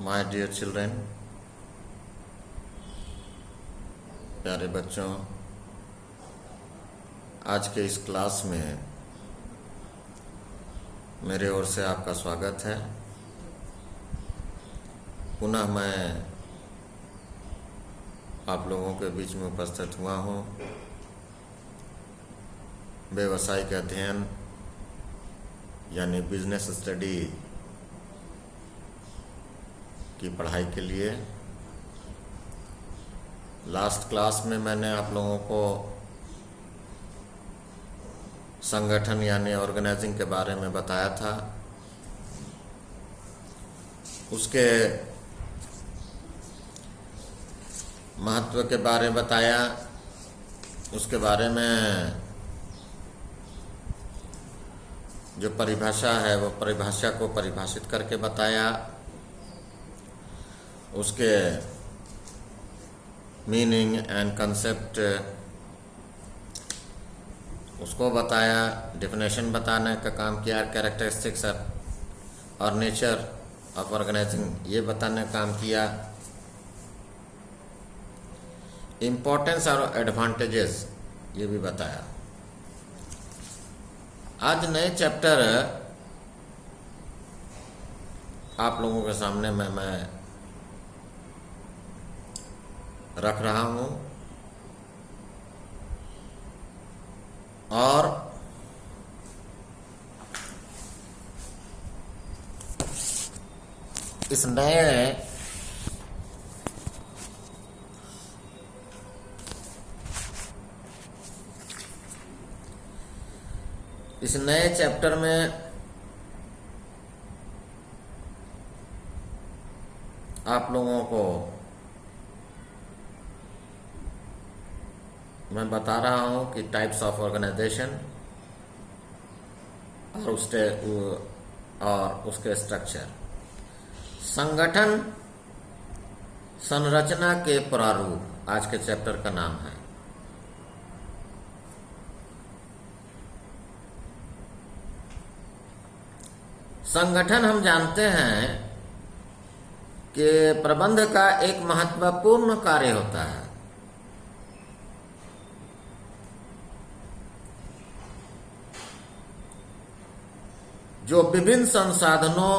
My dear children, प्यारे बच्चों, आज के इस क्लास में मेरे ओर से आपका स्वागत है। पुनः मैं आप लोगों के बीच में उपस्थित हुआ हूँ व्यवसायिक अध्ययन यानी बिजनेस स्टडी की पढ़ाई के लिए। लास्ट क्लास में मैंने आप लोगों को संगठन यानी ऑर्गेनाइजिंग के बारे में बताया था। उसके महत्व के बारे में बताया, उसके बारे में जो परिभाषा है वो परिभाषा को परिभाषित करके बताया, उसके मीनिंग एंड कंसेप्ट उसको बताया, डेफिनेशन बताने का काम किया, कैरेक्टरिस्टिक्स और नेचर ऑफ ऑर्गेनाइजिंग ये बताने का काम किया, इम्पोर्टेंस और एडवांटेजेस ये भी बताया। आज नए चैप्टर आप लोगों के सामने मैं रख रहा हूं और इस नए चैप्टर में आप लोगों को मैं बता रहा हूं कि टाइप्स ऑफ ऑर्गेनाइजेशन और उसके स्ट्रक्चर, संगठन संरचना के प्रारूप आज के चैप्टर का नाम है। संगठन हम जानते हैं कि प्रबंध का एक महत्वपूर्ण कार्य होता है। जो विभिन्न संसाधनों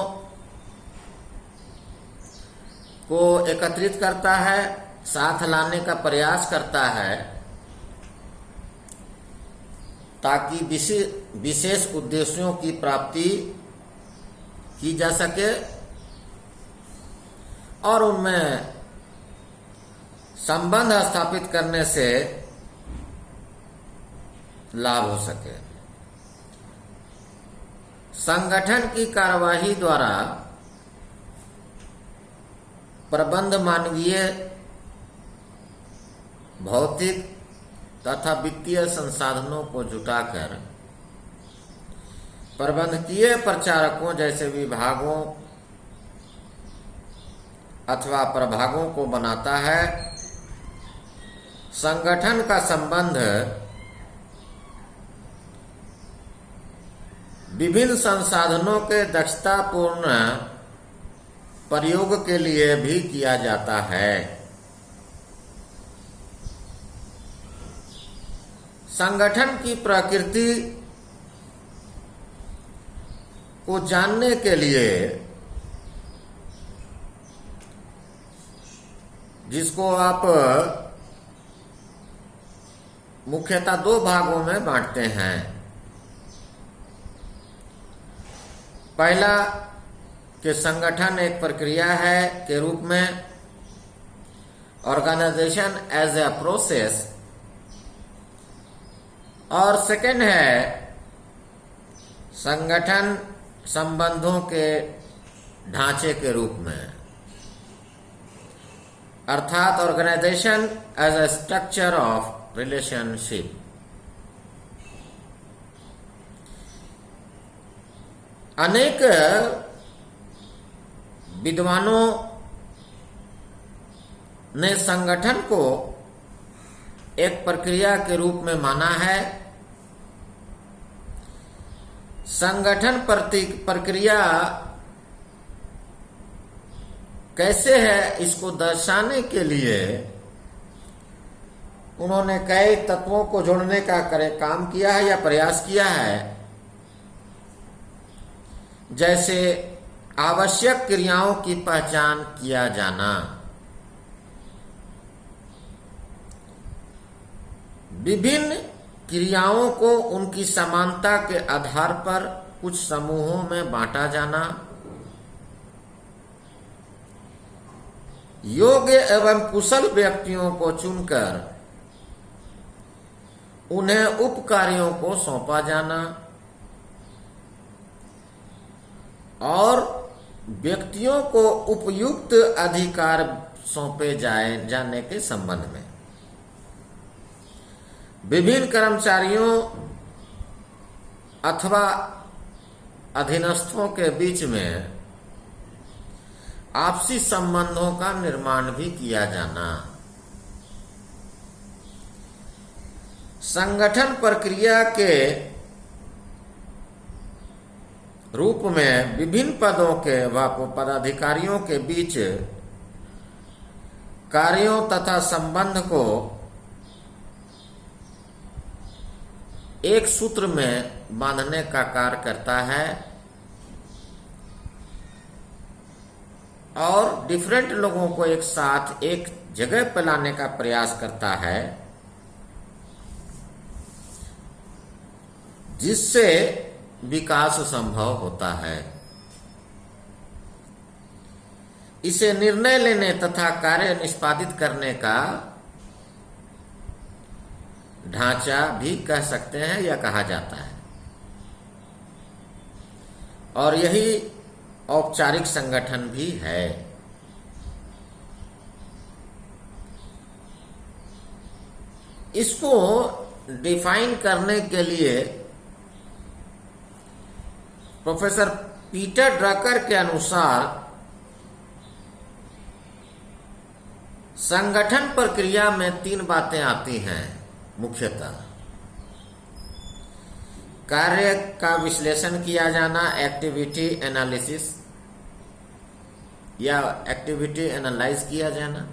को एकत्रित करता है, साथ लाने का प्रयास करता है ताकि विशेष उद्देश्यों की प्राप्ति की जा सके और उनमें संबंध स्थापित करने से लाभ हो सके। संगठन की कार्यवाही द्वारा प्रबंध मानवीय, भौतिक तथा वित्तीय संसाधनों को जुटाकर प्रबंधकीय प्रचारकों जैसे विभागों अथवा प्रभागों को बनाता है। संगठन का संबंध विभिन्न संसाधनों के दक्षतापूर्ण प्रयोग के लिए भी किया जाता है। संगठन की प्रकृति को जानने के लिए, जिसको आप मुख्यतः दो भागों में बांटते हैं। पहला कि संगठन एक प्रक्रिया है के रूप में, ऑर्गेनाइजेशन एज ए प्रोसेस, और सेकंड है संगठन संबंधों के ढांचे के रूप में, अर्थात organisation as a structure of relationship. अनेक विद्वानों ने संगठन को एक प्रक्रिया के रूप में माना है। संगठन प्रक्रिया कैसे है इसको दर्शाने के लिए उन्होंने कई तत्वों को जोड़ने का काम किया है या प्रयास किया है। जैसे आवश्यक क्रियाओं की पहचान किया जाना, विभिन्न क्रियाओं को उनकी समानता के आधार पर कुछ समूहों में बांटा जाना, योग्य एवं कुशल व्यक्तियों को चुनकर उन्हें उप कार्यों को सौंपा जाना और व्यक्तियों को उपयुक्त अधिकार सौंपे जाने के संबंध में विभिन्न कर्मचारियों अथवा अधीनस्थों के बीच में आपसी संबंधों का निर्माण भी किया जाना, संगठन प्रक्रिया के रूप में विभिन्न पदों के व पदाधिकारियों के बीच कार्यों तथा संबंध को एक सूत्र में बांधने का कार्य करता है और डिफरेंट लोगों को एक साथ एक जगह पर लाने का प्रयास करता है, जिससे विकास संभव होता है। इसे निर्णय लेने तथा कार्य निष्पादित करने का ढांचा भी कह सकते हैं या कहा जाता है, और यही औपचारिक संगठन भी है। इसको डिफाइन करने के लिए प्रोफेसर पीटर ड्रकर के अनुसार संगठन प्रक्रिया में 3 बातें आती हैं मुख्यतः। कार्य का विश्लेषण किया जाना, एक्टिविटी एनालिसिस या एक्टिविटी एनालाइज किया जाना,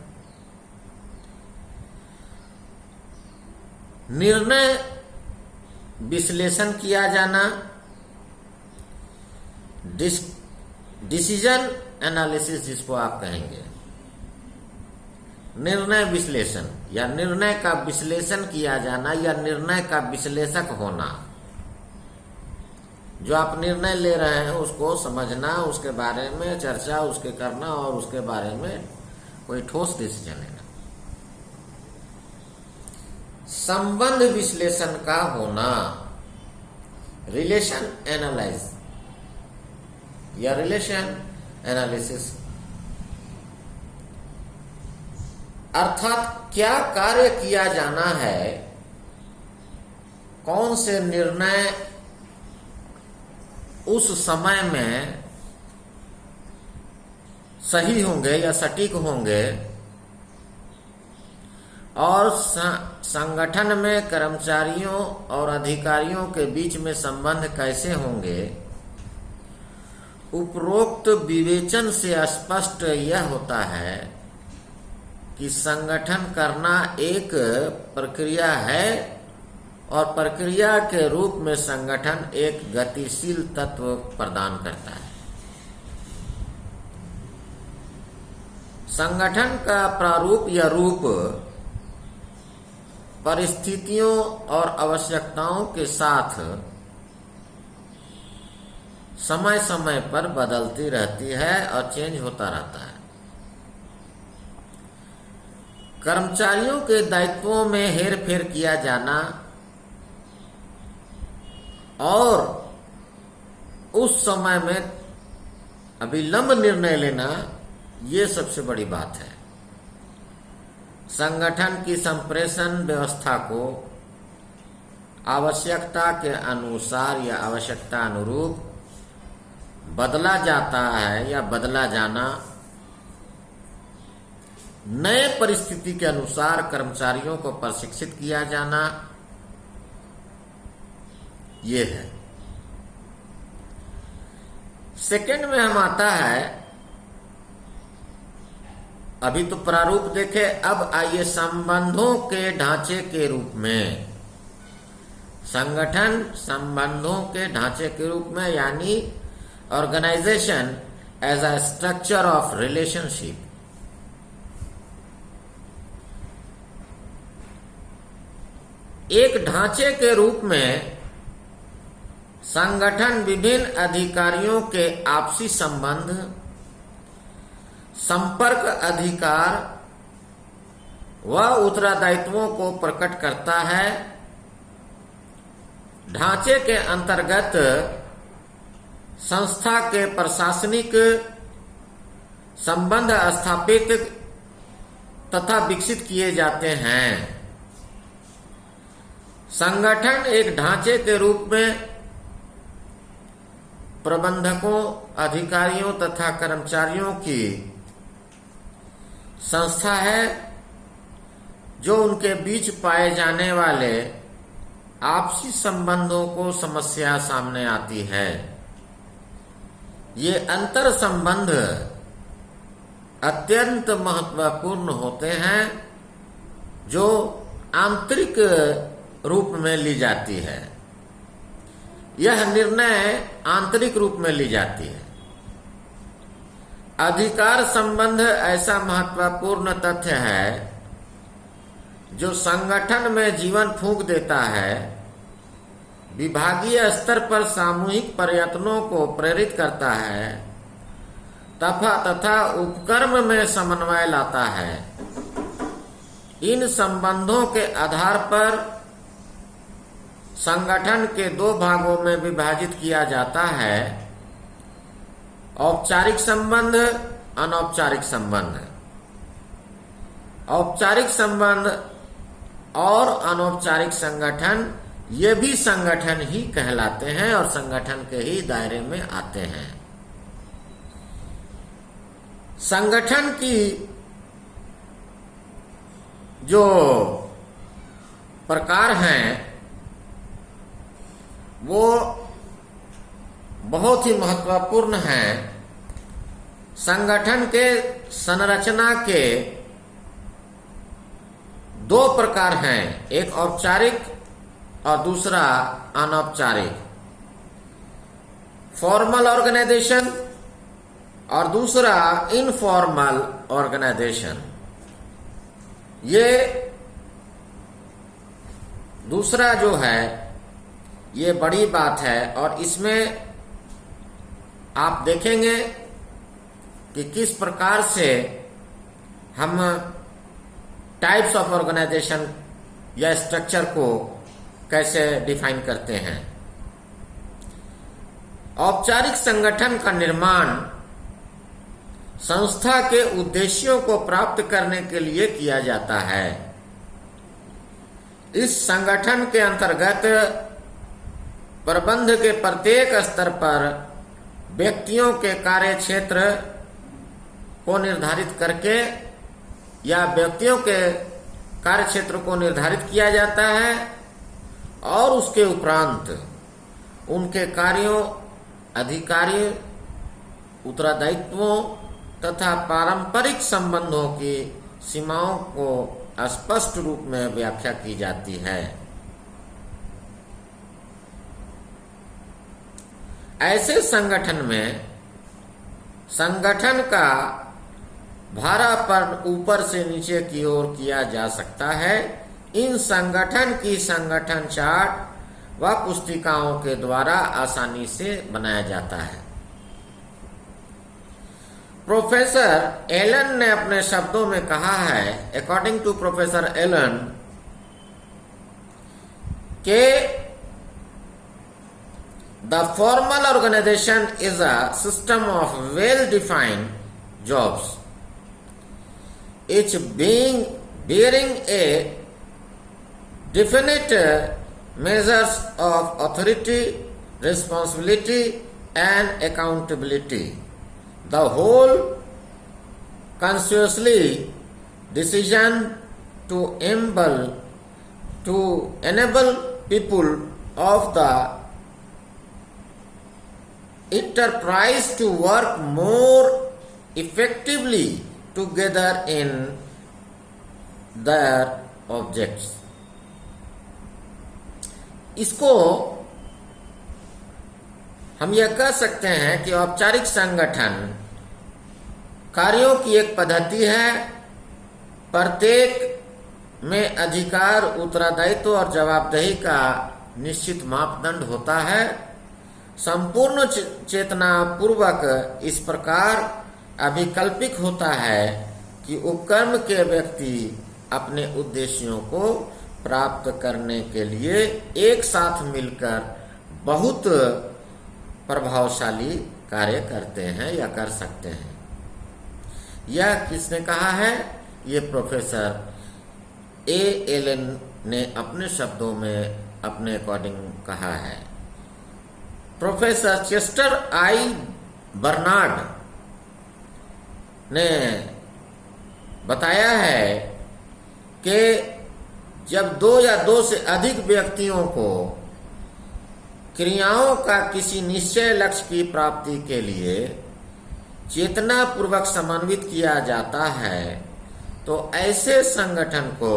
निर्णय विश्लेषण किया जाना, डिसीजन एनालिसिस जिसको आप कहेंगे, निर्णय विश्लेषण या निर्णय का विश्लेषण किया जाना या निर्णय का विश्लेषक होना। जो आप निर्णय ले रहे हैं उसको समझना, उसके बारे में चर्चा उसके करना और उसके बारे में कोई ठोस डिसीजन लेना। संबंध विश्लेषण का होना, रिलेशन एनालाइज या रिलेशन एनालिसिस, अर्थात क्या कार्य किया जाना है, कौन से निर्णय उस समय में सही होंगे या सटीक होंगे, और संगठन में कर्मचारियों और अधिकारियों के बीच में संबंध कैसे होंगे। उपरोक्त विवेचन से स्पष्ट यह होता है कि संगठन करना एक प्रक्रिया है और प्रक्रिया के रूप में संगठन एक गतिशील तत्व प्रदान करता है। संगठन का प्रारूप या रूप परिस्थितियों और आवश्यकताओं के साथ समय समय पर बदलती रहती है और चेंज होता रहता है। कर्मचारियों के दायित्वों में हेरफेर किया जाना और उस समय में अविलंब निर्णय लेना, ये सबसे बड़ी बात है। संगठन की संप्रेषण व्यवस्था को आवश्यकता के अनुसार या आवश्यकता अनुरूप बदला जाता है या बदला जाना, नए परिस्थिति के अनुसार कर्मचारियों को प्रशिक्षित किया जाना, ये है। सेकंड में हम आता है अभी तो प्रारूप देखे, अब आइए संबंधों के ढांचे के रूप में। संगठन संबंधों के ढांचे के रूप में, यानी organisation as a structure of relationship. एक ढांचे के रूप में संगठन विभिन्न अधिकारियों के आपसी संबंध, संपर्क अधिकार व उत्तरदायित्वों को प्रकट करता है। ढांचे के अंतर्गत संस्था के प्रशासनिक संबंध स्थापित तथा विकसित किए जाते हैं। संगठन एक ढांचे के रूप में प्रबंधकों, अधिकारियों तथा कर्मचारियों की संस्था है, जो उनके बीच पाए जाने वाले आपसी संबंधों को समस्या सामने आती है। ये अंतर संबंध अत्यंत महत्वपूर्ण होते हैं, जो आंतरिक रूप में ली जाती है। यह निर्णय आंतरिक रूप में ली जाती है। अधिकार संबंध ऐसा महत्वपूर्ण तथ्य है जो संगठन में जीवन फूंक देता है, विभागीय स्तर पर सामूहिक प्रयत्नों को प्रेरित करता है तथा उपक्रम में समन्वय लाता है। इन संबंधों के आधार पर संगठन के दो भागों में विभाजित किया जाता है: औपचारिक संबंध, अनौपचारिक संबंध। औपचारिक संबंध और अनौपचारिक संगठन, ये भी संगठन ही कहलाते हैं और संगठन के ही दायरे में आते हैं। संगठन की जो प्रकार हैं वो बहुत ही महत्वपूर्ण हैं। संगठन के संरचना के दो प्रकार हैं, एक औपचारिक और दूसरा अनौपचारिक। फॉर्मल ऑर्गेनाइजेशन और दूसरा इनफॉर्मल ऑर्गेनाइजेशन। ये दूसरा जो है ये बड़ी बात है, और इसमें आप देखेंगे कि किस प्रकार से हम टाइप्स ऑफ ऑर्गेनाइजेशन या स्ट्रक्चर को कैसे डिफाइन करते हैं। औपचारिक संगठन का निर्माण संस्था के उद्देश्यों को प्राप्त करने के लिए किया जाता है। इस संगठन के अंतर्गत प्रबंध के प्रत्येक स्तर पर व्यक्तियों के कार्य क्षेत्र को निर्धारित करके या व्यक्तियों के कार्य क्षेत्र को निर्धारित किया जाता है, और उसके उपरांत उनके कार्यों, अधिकारी, उत्तरदायित्वों तथा पारंपरिक संबंधों की सीमाओं को स्पष्ट रूप में व्याख्या की जाती है। ऐसे संगठन में संगठन का भारापन ऊपर से नीचे की ओर किया जा सकता है। इन संगठन की संगठन चार्ट व पुस्तिकाओं के द्वारा आसानी से बनाया जाता है। प्रोफेसर एलन ने अपने शब्दों में कहा है, अकॉर्डिंग टू प्रोफेसर एलन, के the formal organisation is a system of well defined jobs, each bearing a definite measures of authority, responsibility and accountability. The whole consciously decision to enable people of the enterprise to work more effectively together in their objects. इसको हम यह कह सकते हैं कि औपचारिक संगठन कार्यों की एक पद्धति है। प्रत्येक में अधिकार, उत्तरदायित्व और जवाबदेही का निश्चित मापदंड होता है। संपूर्ण चेतना पूर्वक इस प्रकार अभिकल्पित होता है कि उपक्रम के व्यक्ति अपने उद्देश्यों को प्राप्त करने के लिए एक साथ मिलकर बहुत प्रभावशाली कार्य करते हैं या कर सकते हैं। यह किसने कहा है? ये प्रोफेसर ए एलन ने अपने शब्दों में अपने अकॉर्डिंग कहा है। प्रोफेसर चेस्टर आई बर्नार्ड ने बताया है कि जब दो या दो से अधिक व्यक्तियों को क्रियाओं का किसी निश्चय लक्ष्य की प्राप्ति के लिए चेतना पूर्वक समन्वित किया जाता है तो ऐसे संगठन को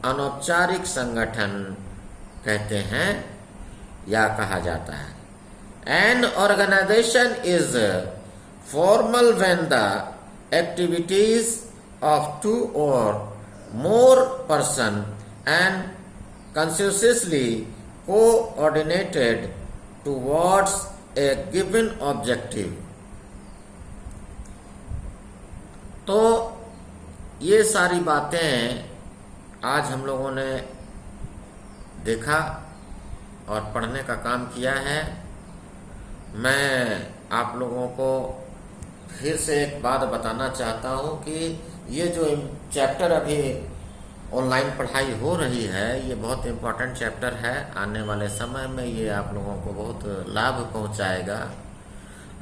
अनौपचारिक संगठन कहते हैं या कहा जाता है। An organization is formal when the activities of two or more persons and consciously coordinated towards a given objective। तो ये सारी बातें आज हम लोगों ने देखा और पढ़ने का काम किया है। मैं आप लोगों को फिर से एक बात बताना चाहता हूँ कि ये जो चैप्टर अभी ऑनलाइन पढ़ाई हो रही है ये बहुत इम्पोर्टेंट चैप्टर है। आने वाले समय में ये आप लोगों को बहुत लाभ पहुँचाएगा।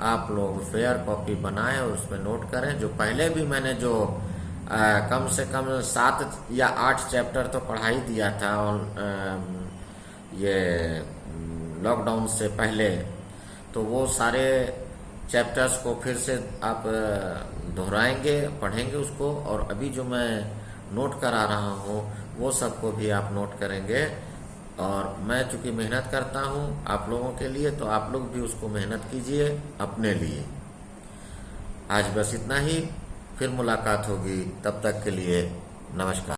आप लोग फेयर कॉपी बनाएं और उसमें नोट करें। जो पहले भी मैंने जो कम से कम 7 या 8 चैप्टर तो पढ़ाई दिया था और ये लॉकडाउन से पहले, तो वो सारे चैप्टर्स को फिर से आप दोहराएंगे, पढ़ेंगे उसको। और अभी जो मैं नोट करा रहा हूँ वो सबको भी आप नोट करेंगे। और मैं चूंकि मेहनत करता हूँ आप लोगों के लिए, तो आप लोग भी उसको मेहनत कीजिए अपने लिए। आज बस इतना ही, फिर मुलाकात होगी। तब तक के लिए नमस्कार।